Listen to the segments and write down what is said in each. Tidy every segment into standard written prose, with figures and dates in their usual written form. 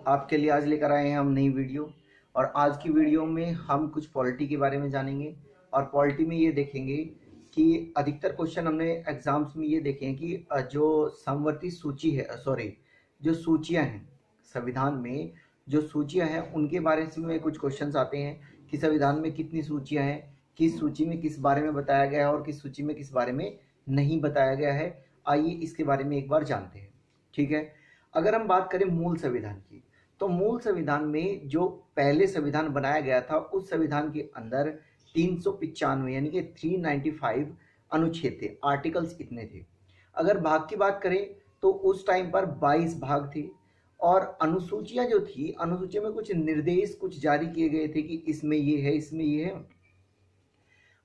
आपके लिए आज लेकर आए हैं हम नई वीडियो। और आज की वीडियो में हम कुछ पॉलिटी के बारे में जानेंगे। और पॉलिटी में ये देखेंगे कि अधिकतर क्वेश्चन हमने एग्जाम्स में ये देखे हैं कि जो समवर्ती सूची है, जो सूचियां हैं संविधान में, जो सूचियां हैं उनके बारे में कुछ क्वेश्चंस आते हैं कि संविधान में कितनी सूचियां हैं, किस सूची में किस बारे में बताया गया है और किस सूची में किस बारे में नहीं बताया गया है। आइए इसके बारे में एक बार जानते हैं। ठीक है, अगर हम बात करें मूल संविधान की, तो मूल संविधान में जो पहले संविधान बनाया गया था उस संविधान के अंदर 395 यानी कि 395 अनुच्छेद थे, आर्टिकल्स इतने थे। अगर भाग की बात करें तो उस टाइम पर 22 भाग थे। और अनुसूचियां जो थी, अनुसूची में कुछ निर्देश कुछ जारी किए गए थे कि इसमें ये है, इसमें ये है।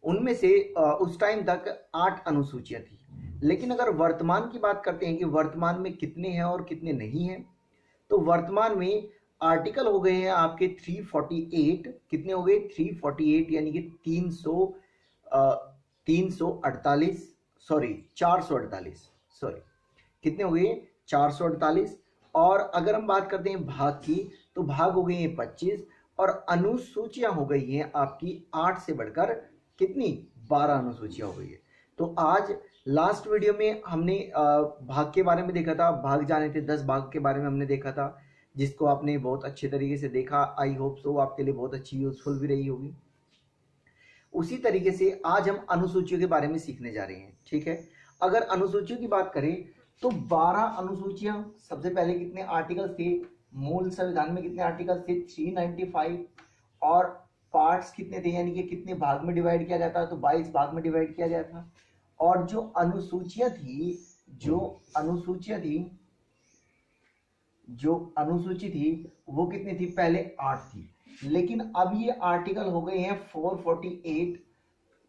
उनमें से उस टाइम तक 8 अनुसूचियां थी। लेकिन अगर वर्तमान की बात करते हैं कि वर्तमान में कितने हैं और कितने नहीं हैं, तो वर्तमान में आर्टिकल हो गए हैं आपके 348। कितने हो गए? 348 यानी कि 448 सॉरी, कितने हो गए? 448। और अगर हम बात करते हैं भाग की, तो भाग हो गए हैं 25 और अनुसूचियां हो गई हैं आपकी 8 से बढ़कर कितनी? 12 अनुसूचियां हो गई है। तो आज लास्ट वीडियो में हमने भाग के बारे में देखा था, भाग जाने थे 10 भाग के बारे में हमने देखा था, जिसको आपने बहुत अच्छे तरीके से देखा। आई होप सो आपके लिए बहुत अच्छी यूजफुल भी रही होगी। उसी तरीके से आज हम अनुसूचियों के बारे में सीखने जा रहे हैं। ठीक है, अगर अनुसूचियों की बात करें तो 12 अनुसूचियां। सबसे पहले कितने आर्टिकल्स थे मूल संविधान में? कितने आर्टिकल्स थे? 395। और पार्ट्स कितने थे, यानी कि कितने भाग में डिवाइड किया गया था? तो 22 भाग में डिवाइड किया गया था। और जो अनुसूचियां थी, जो अनुसूची थी वो कितनी थी? पहले 8 थी, लेकिन अब ये आर्टिकल हो गए हैं 448।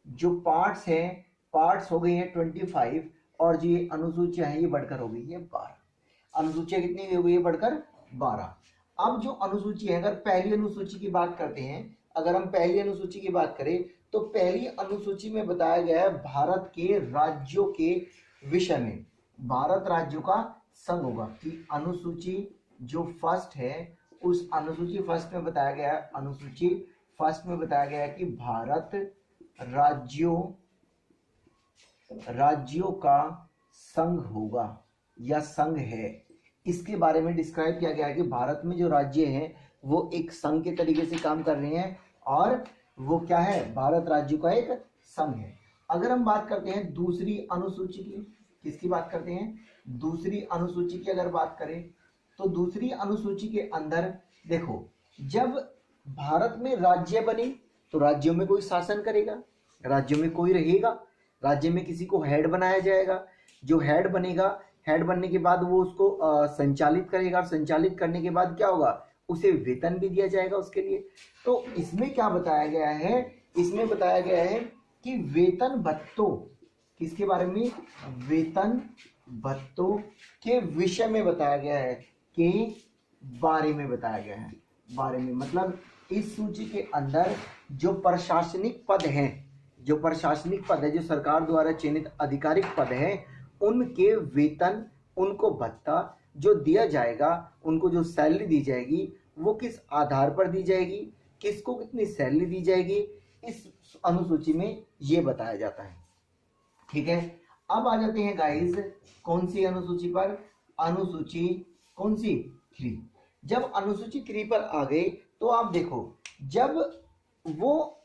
जो पार्ट्स हैं, पार्ट्स हो गए हैं 25। और जो ये अनुसूचियां हैं ये बढ़कर हो गई है 12। अनुसूचियां कितनी हो गई है? बढ़कर 12। अब जो अनुसूची है, अगर पहली अनुसूची की बात करते हैं, अगर हम पहली अनुसूची की बात करें तो पहली अनुसूची में बताया गया है भारत के राज्यों के विषय में। भारत राज्यों का संघ होगा कि अनुसूची जो फर्स्ट है, उस अनुसूची फर्स्ट में बताया गया है, अनुसूची फर्स्ट में बताया गया है कि भारत राज्यों का संघ होगा या संघ है। इसके बारे में डिस्क्राइब किया गया है कि भारत में जो राज्य हैं वो एक संघ के तरीके से काम कर रहे हैं और वो क्या है? भारत राज्यों का एक संघ है। अगर हम बात करते हैं दूसरी अनुसूची की, किसकी बात करते हैं? दूसरी अनुसूची की अगर बात करें तो दूसरी अनुसूची के अंदर देखो, जब भारत में राज्य बने तो राज्यों में कोई शासन करेगा, राज्यों में कोई रहेगा, राज्य में किसी को हेड बनाया जाएगा। जो हेड बनेगा, हेड बनने के बाद वो उसको संचालित करेगा। संचालित करने के बाद क्या होगा? उसे वेतन भी दिया जाएगा उसके लिए। तो इसमें क्या बताया गया है? इसमें बताया गया है कि वेतन भत्तों, किसके बारे में? वेतन भत्तों के विषय में बताया गया है, के बारे में बताया गया है। बारे में मतलब इस सूची के अंदर जो प्रशासनिक पद हैं, जो सरकार द्वारा चयनित आधिकारिक पद हैं, उनके वेतन, उनको भत्ता जो दिया जाएगा, उनको जो सैलरी दी जाएगी वो किस आधार पर दी जाएगी, किसको कितनी सैलरी दी जाएगी, इस अनुसूची में ये बताया जाता है। ठीक है, अब आ जाते हैं गाइस कौन सी अनुसूची पर? अनुसूची कौन सी? 3। जब अनुसूची 3 पर आ गए तो आप देखो, जब वो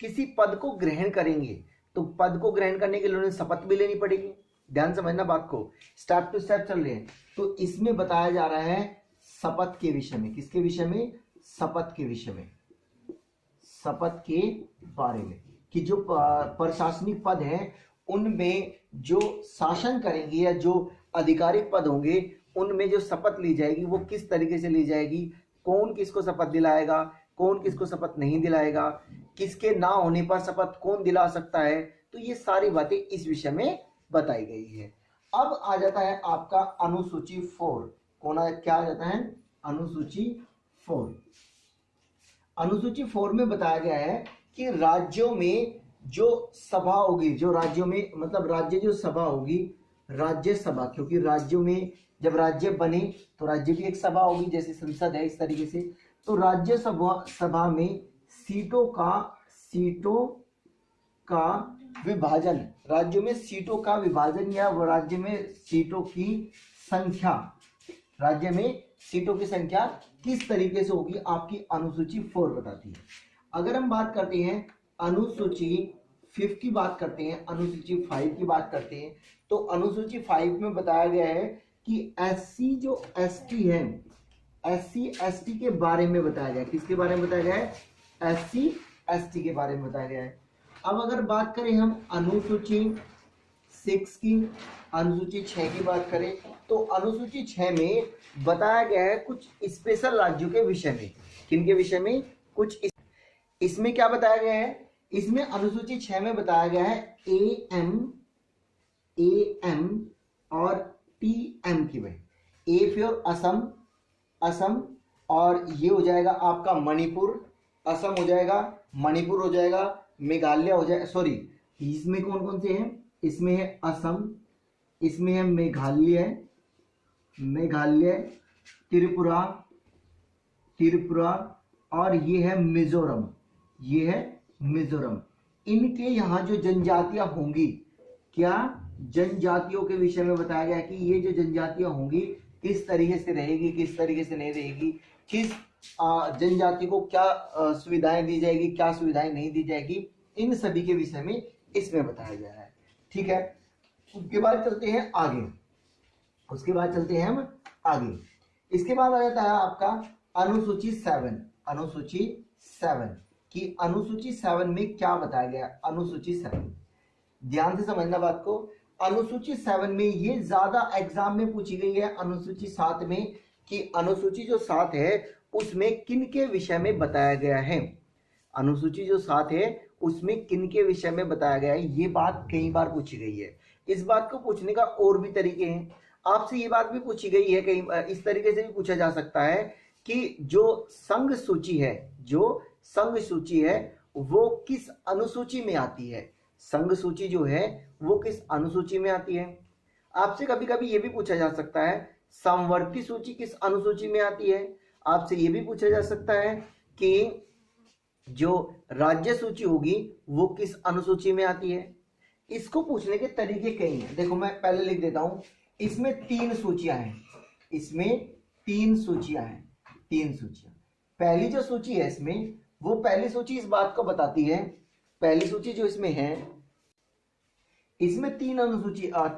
किसी पद को ग्रहण करेंगे तो पद को ग्रहण करने के लिए उन्हें शपथ भी लेनी पड़ेगी। ध्यान समझना बात को, स्टेप टू स्टेप चल रहे हैं। तो इसमें बताया जा रहा है शपथ के विषय में। किसके विषय में? शपथ के विषय में, शपथ के बारे में, कि जो प्रशासनिक पद हैं उनमें जो शासन करेंगे या जो आधिकारिक पद होंगे उनमें जो शपथ ली जाएगी वो किस तरीके से ली जाएगी, कौन किसको शपथ दिलाएगा, कौन किसको शपथ नहीं दिलाएगा, किसके ना होने पर शपथ कौन दिला सकता है। तो ये सारी बातें इस विषय में बताई गई है। अब आ जाता है आपका अनुसूची 4। क्या आ जाता है? अनुसूची 4। अनुसूची 4 में बताया गया है कि राज्यों में जो सभा होगी, जो राज्यों में मतलब राज्य जो सभा होगी, राज्यसभा, क्योंकि राज्यों में जब राज्य बने तो राज्य की एक सभा होगी, जैसे संसद है इस तरीके से। तो राज्य सभा में सीटों का विभाजन, राज्यों में सीटों का विभाजन या राज्य में सीटों की संख्या, राज्य में सीटों की संख्या किस तरीके से होगी आपकी अनुसूची 4 बताती है। अगर हम बात करते हैं अनुसूची 5 की बात करते हैं, अनुसूची 5 की बात करते हैं, तो अनुसूची 5 में बताया गया है कि एससी जो एसटी है, एससी एसटी के बारे में बताया गया है। किसके बारे में बताया गया है? एससी एसटी के बारे में बताया गया है। अब अगर बात करें हम अनुसूची 6 की, अनुसूची 6 की बात करें, तो अनुसूची 6 में बताया गया है कुछ स्पेशल राज्यों के विषय में। किनके विषय में? कुछ इसमें क्या बताया गया है? इसमें अनुसूची 6 में बताया गया है एएम और टीएम की वजह। ए फॉर असम, और ये हो जाएगा आपका मणिपुर, असम हो जाएगा, मणिपुर हो जाएगा, मेघालय हो जाएगा, सॉरी इसमें कौन कौन से हैं? इसमें है असम, इसमें है मेघालय, त्रिपुरा और ये है मिजोरम, इनके यहाँ जो जनजातियां होंगी, क्या जनजातियों के विषय में बताया गया कि ये जो जनजातियां होंगी किस तरीके से रहेगी, किस तरीके से नहीं रहेगी, किस जनजाति को क्या सुविधाएं दी जाएगी, क्या सुविधाएं नहीं दी जाएगी, इन सभी के विषय में इसमें बताया गया है। ठीक है, उसके बाद चलते हैं आगे, इसके बाद आ जाता है आपका अनुसूची 7। अनुसूची 7 में क्या बताया गया? अनुसूची 7 ध्यान से समझना बात को। अनुसूची 7 में ये ज्यादा एग्जाम में पूछी गई है अनुसूची 7 में, कि अनुसूची जो 7 है उसमें किन के विषय में बताया गया है। अनुसूची जो 7 है उसमें किन के विषय में बताया गया है, ये बात कई बार पूछी गई है। इस बात को पूछने का और भी तरीके हैं, आपसे ये बात भी पूछी गई है, कई इस तरीके से भी पूछा जा सकता है कि जो संघ सूची है वो किस अनुसूची में आती है। संघ सूची जो है वो किस अनुसूची में आती है। आपसे कभी कभी ये भी पूछा जा सकता है समवर्ती सूची किस अनुसूची में आती है। आपसे ये भी पूछा जा सकता है कि जो राज्य सूची होगी वो किस अनुसूची में आती है। इसको पूछने के तरीके कई हैं। देखो मैं पहले लिख देता हूं, इसमें 3 सूचियां हैं, पहली जो सूची है इसमें, वो पहली सूची इस बात को बताती है, पहली सूची जो इसमें है, इसमें 3 सूचियां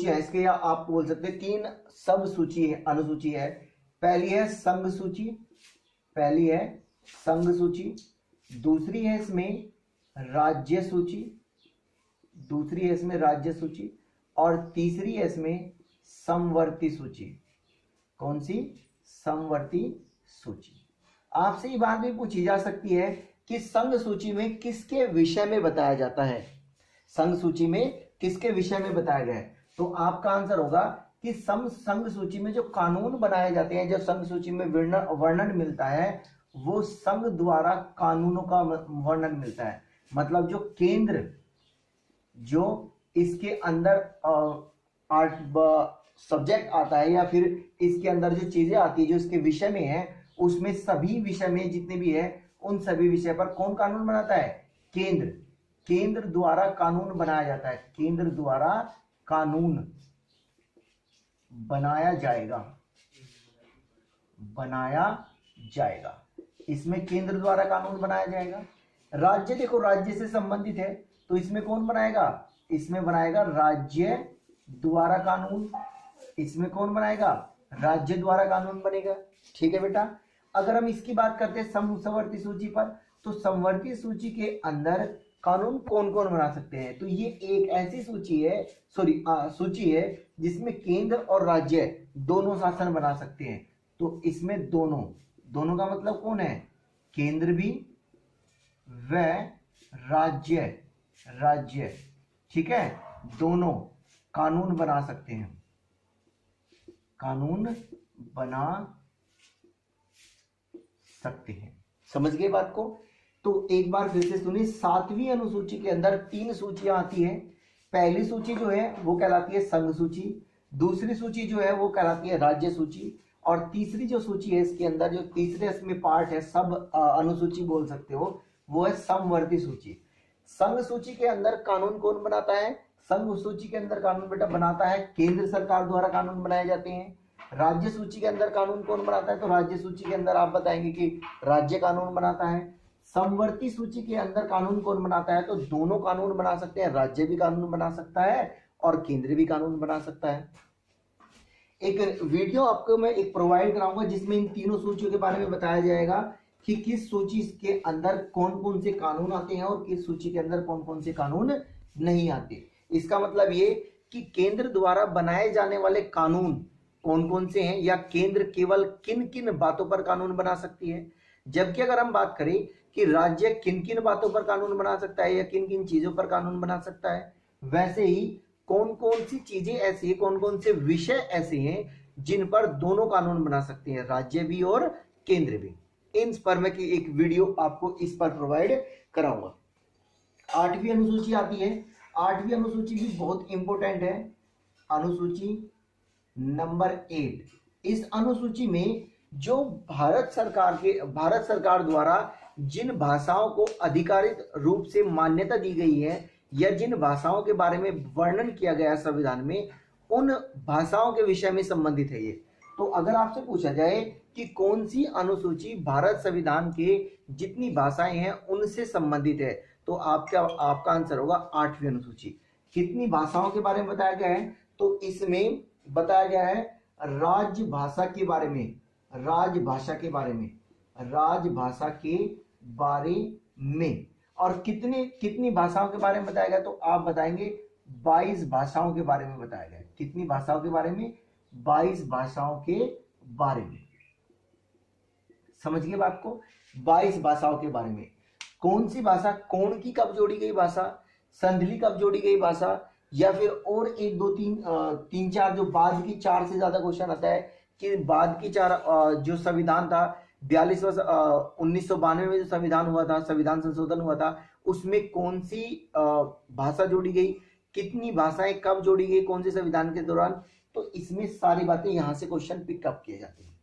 है इसके, या आप बोल सकते हैं 3 सब सूची है, अनुसूची है। पहली है संघ सूची, दूसरी है इसमें राज्य सूची, और तीसरी है इसमें समवर्ती सूची। कौन सी? समवर्ती सूची। आपसे ये बात भी पूछी जा सकती है कि संघ सूची में किसके विषय में बताया जाता है, संघ सूची में किसके विषय में बताया गया है। तो आपका आंसर होगा कि संघ सूची में जो कानून बनाए जाते हैं, जो संघ सूची में वर्णन मिलता है, वो संघ द्वारा कानूनों का वर्णन मिलता है। मतलब जो केंद्र, जो इसके अंदर सब्जेक्ट आता है, या फिर इसके अंदर जो चीजें आती है जो इसके विषय में है, उसमें सभी विषय में जितने भी है उन सभी विषय पर कौन कानून बनाता है? केंद्र द्वारा कानून बनाया जाता है, केंद्र द्वारा कानून बनाया जाएगा। इसमें केंद्र द्वारा कानून बनाया जाएगा। राज्य, देखो राज्य से संबंधित है, तो इसमें कौन बनाएगा? इसमें बनाएगा राज्य द्वारा कानून। इसमें कौन बनाएगा? राज्य द्वारा कानून बनेगा। ठीक है बेटा। अगर हम इसकी बात करते हैं समवर्ती सूची पर, तो समवर्ती सूची के अंदर कानून कौन कौन बना सकते हैं? तो ये एक ऐसी सूची है जिसमें केंद्र और राज्य दोनों शासन बना सकते हैं। तो इसमें दोनों का मतलब कौन है? केंद्र भी व राज्य। ठीक है, दोनों कानून बना सकते हैं, समझ गए बात को? तो एक बार फिर से सुनिए, 7वीं अनुसूची के अंदर 3 सूचियां आती है। पहली सूची जो है वो कहलाती है संघ सूची, दूसरी सूची जो है वो कहलाती है राज्य सूची, और तीसरी जो सूची है इसके अंदर, जो तीसरे इसमें पार्ट है, सब अनुसूची बोल सकते हो, वो है समवर्ती सूची। संघ सूची के अंदर कानून कौन बनाता है? संघ सूची के अंदर कानून बेटा बनाता है केंद्र सरकार द्वारा कानून बनाए जाते हैं। राज्य सूची के अंदर कानून कौन बनाता है? तो राज्य सूची के अंदर आप बताएंगे कि राज्य कानून बनाता है। समवर्ती सूची के अंदर कानून कौन बनाता है? तो दोनों कानून बना सकते हैं, राज्य भी कानून बना सकता है और केंद्र भी कानून बना सकता है। एक वीडियो आपको मैं एक प्रोवाइड कराऊंगा जिसमें इन तीनों सूचियों के बारे में बताया जाएगा कि किस सूची के अंदर कौन कौन से कानून आते हैं और किस सूची के अंदर कौन कौन से कानून नहीं आते। इसका मतलब ये कि केंद्र द्वारा बनाए जाने वाले कानून कौन कौन से हैं, या केंद्र केवल किन किन बातों पर कानून बना सकती है। जबकि अगर हम बात करें कि राज्य किन किन बातों पर कानून बना सकता है या किन किन चीजों पर कानून बना सकता है, वैसे ही कौन कौन सी चीजें ऐसी, कौन कौन से विषय ऐसे हैं जिन पर दोनों कानून बना सकते हैं, राज्य भी और केंद्र भी। इन पर मैं की एक वीडियो आपको इस पर प्रोवाइड कराऊंगा। 8वीं अनुसूची आती है। 8वीं अनुसूची भी बहुत इंपॉर्टेंट है, अनुसूची नंबर 8। इस अनुसूची में जो भारत सरकार द्वारा जिन भाषाओं को आधिकारिक रूप से मान्यता दी गई है या जिन भाषाओं के बारे में वर्णन किया गया है संविधान में, उन भाषाओं के विषय में संबंधित है ये। तो अगर आपसे पूछा जाए कि कौन सी अनुसूची भारत संविधान के जितनी भाषाएं हैं उनसे संबंधित है, तो आपका आंसर होगा 8वीं अनुसूची। कितनी भाषाओं के बारे में बताया गया है? तो इसमें बताया गया है राजभाषा के बारे में, राजभाषा के बारे में, राजभाषा के बारे में। और कितनी भाषाओं के बारे में बताया गया? तो आप बताएंगे 22 भाषाओं के बारे में बताया गया। कितनी भाषाओं के बारे में? 22 भाषाओं के बारे में। समझ गए बात को? 22 भाषाओं के बारे में। कौन सी भाषा, कोण की कब जोड़ी गई भाषा, संधि कब जोड़ी गई भाषा, या फिर और 1 2 3 3 4 जो बाद की 4 से ज्यादा क्वेश्चन आता है कि बाद की 4 जो संविधान था 1992 में जो संविधान हुआ था, संविधान संशोधन हुआ था, उसमें कौन सी भाषा जोड़ी गई, कितनी भाषाएं कब जोड़ी गई, कौन से संविधान के दौरान। तो इसमें सारी बातें यहां से क्वेश्चन पिकअप किए जाते हैं।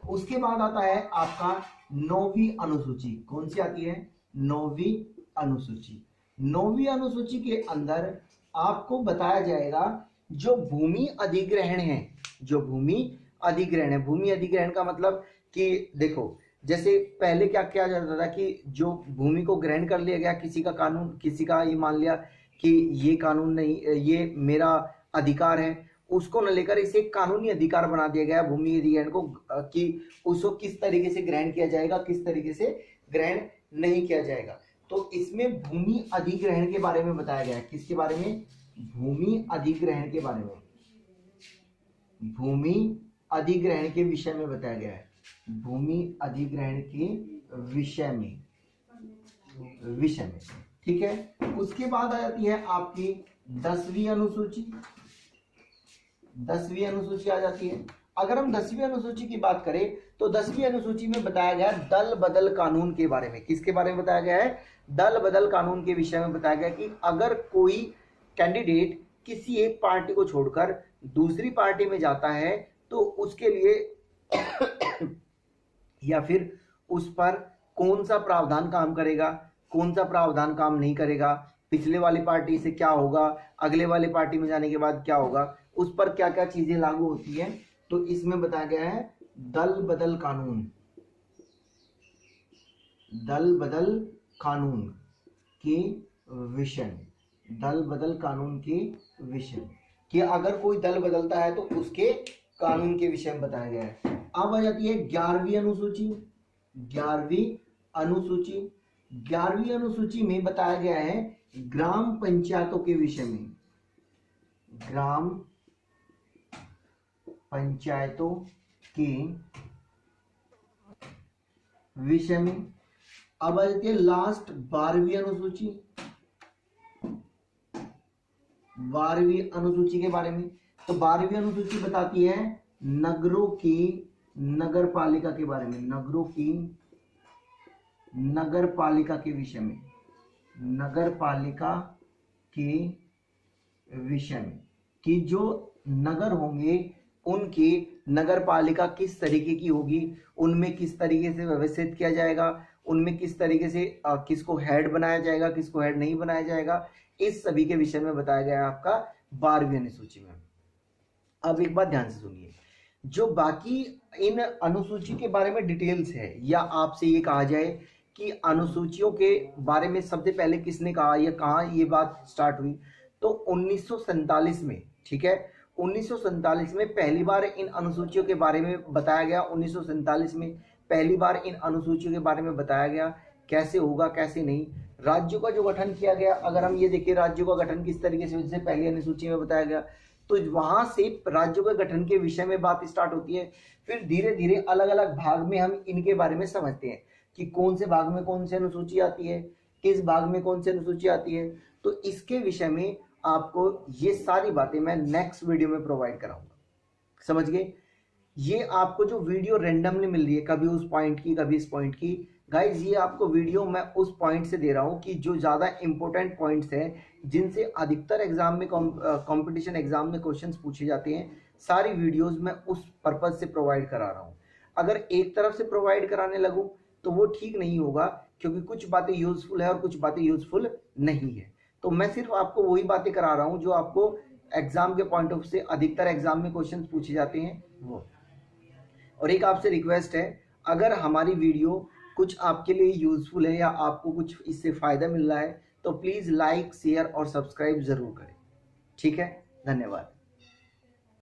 उसके बाद आता है आपका 9वीं अनुसूची। कौन सी आती है? 9वीं अनुसूची। 9वीं अनुसूची के अंदर आपको बताया जाएगा जो भूमि अधिग्रहण है, जो भूमि अधिग्रहण है। भूमि अधिग्रहण का मतलब कि देखो, जैसे पहले क्या किया जाता था कि जो भूमि को ग्रहण कर लिया गया, किसी का कानून, किसी का ये मान लिया कि ये कानून नहीं, ये मेरा अधिकार है, उसको न लेकर इसे कानूनी अधिकार बना दिया गया भूमि अधिग्रहण को, कि उसको किस तरीके से ग्रहण किया जाएगा, किस तरीके से ग्रहण नहीं किया जाएगा। तो इसमें भूमि अधिग्रहण के बारे में बताया गया है। किसके बारे में? भूमि अधिग्रहण के बारे में, भूमि अधिग्रहण के विषय में बताया गया है। भूमि अधिग्रहण के विषय में, ठीक है। उसके बाद आ जाती है आपकी 10वीं अनुसूची। 10वीं अनुसूची आ जाती है। अगर हम 10वीं अनुसूची की बात करें तो 10वीं अनुसूची में बताया गया है दल बदल कानून के बारे में। किसके बारे में बताया गया है? दल बदल कानून के विषय में बताया गया कि अगर कोई कैंडिडेट किसी एक पार्टी को छोड़कर दूसरी पार्टी में जाता है तो उसके लिए या फिर उस पर कौन सा प्रावधान काम करेगा, कौन सा प्रावधान काम नहीं करेगा, पिछले वाली पार्टी से क्या होगा, अगले वाली पार्टी में जाने के बाद क्या होगा, उस पर क्या क्या चीजें लागू होती है। तो इसमें बताया गया है दल बदल कानून, दल बदल कानून के विषय में, दल बदल कानून के विषय में, कि अगर कोई दल बदलता है तो उसके कानून के विषय में बताया गया है। अब आ जाती है 11वीं अनुसूची। 11वीं अनुसूची, 11वीं अनुसूची में बताया गया है ग्राम पंचायतों के विषय में, ग्राम पंचायतों के विषय में। अब आ जाती है लास्ट 12वीं अनुसूची। 12वीं अनुसूची के बारे में, तो 12वीं अनुसूची बताती है नगरों की नगर पालिका के बारे में, नगरों की नगर पालिका के विषय में, नगर पालिका के विषय में, कि जो नगर होंगे उनकी नगर पालिका किस तरीके की होगी, उनमें किस तरीके से व्यवस्थित किया जाएगा, उनमें किस तरीके से किसको हेड बनाया जाएगा, किसको हेड नहीं बनाया जाएगा, इस सभी के विषय में बताया गया है आपका 12वीं अनुसूची में। अब एक बात ध्यान से सुनिए, जो बाकी इन अनुसूची के बारे में डिटेल्स है, या आपसे ये कहा जाए कि अनुसूचियों के बारे में सबसे पहले किसने कहा या कहाँ ये बात स्टार्ट हुई, तो 1947 में, ठीक है, 1947 में पहली बार इन अनुसूचियों के बारे में बताया गया। 1947 में पहली बार इन अनुसूचियों के बारे में बताया गया, कैसे होगा कैसे नहीं। राज्यों का जो गठन किया गया, अगर हम ये देखें राज्यों का गठन किस तरीके से, जैसे पहली अनुसूची में बताया गया, तो वहां से राज्यों के गठन के विषय में बात स्टार्ट होती है। फिर धीरे धीरे अलग अलग भाग में हम इनके बारे में समझते हैं कि कौन से भाग में कौन सी अनुसूची आती है, किस भाग में कौन सी अनुसूची आती है। तो इसके विषय में आपको ये सारी बातें मैं नेक्स्ट वीडियो में प्रोवाइड कराऊंगा, समझ गए। ये आपको जो वीडियो रेंडमली मिल रही है, कभी उस पॉइंट की कभी इस पॉइंट की, गाइज ये आपको वीडियो मैं उस पॉइंट से दे रहा हूं कि जो ज्यादा इंपॉर्टेंट पॉइंट्स हैं, जिनसे अधिकतर एग्जाम में कंपटीशन एग्जाम में क्वेश्चंस पूछे जाते हैं, सारी वीडियोस मैं उस पर्पज से प्रोवाइड करा रहा हूं। अगर एक तरफ से प्रोवाइड कराने लगूं तो वो ठीक नहीं होगा, क्योंकि कुछ बातें यूजफुल है और कुछ बातें यूजफुल नहीं है। तो मैं सिर्फ आपको वही बातें करा रहा हूं जो आपको एग्जाम के पॉइंट ऑफ से अधिकतर एग्जाम में क्वेश्चन पूछे जाते हैं वो। और एक आपसे रिक्वेस्ट है, अगर हमारी वीडियो कुछ आपके लिए यूजफुल है या आपको कुछ इससे फायदा मिल रहा है, तो प्लीज लाइक शेयर और सब्सक्राइब जरूर करें। ठीक है, धन्यवाद।